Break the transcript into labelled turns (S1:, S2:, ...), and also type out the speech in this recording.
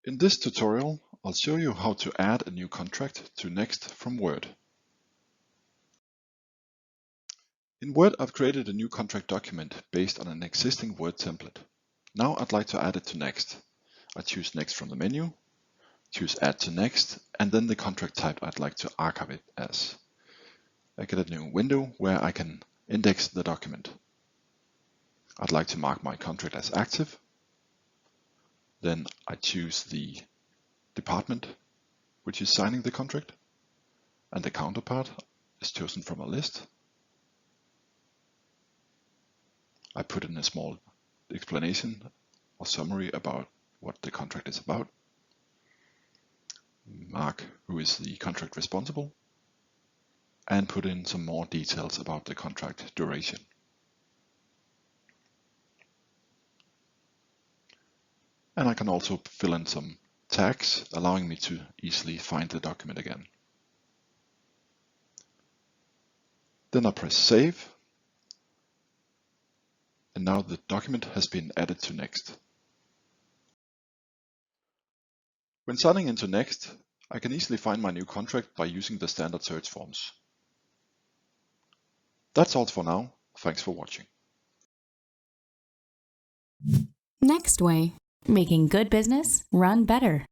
S1: In this tutorial, I'll show you how to add a new contract to Next from Word. In Word, I've created a new contract document based on an existing Word template. Now I'd like to add it to Next. I choose Next from the menu, choose Add to Next, and then the contract type I'd like to archive it as. I get a new window where I can index the document. I'd like to mark my contract as active. Then I choose the department which is signing the contract, and the counterpart is chosen from a list. I put in a small explanation or summary about what the contract is about, mark who is the contract responsible, and put in some more details about the contract duration. And I can also fill in some tags, allowing me to easily find the document again. Then I press Save, and now the document has been added to Next. When signing into Next, I can easily find my new contract by using the standard search forms. That's all for now. Thanks for watching.
S2: Next Way, making good business run better.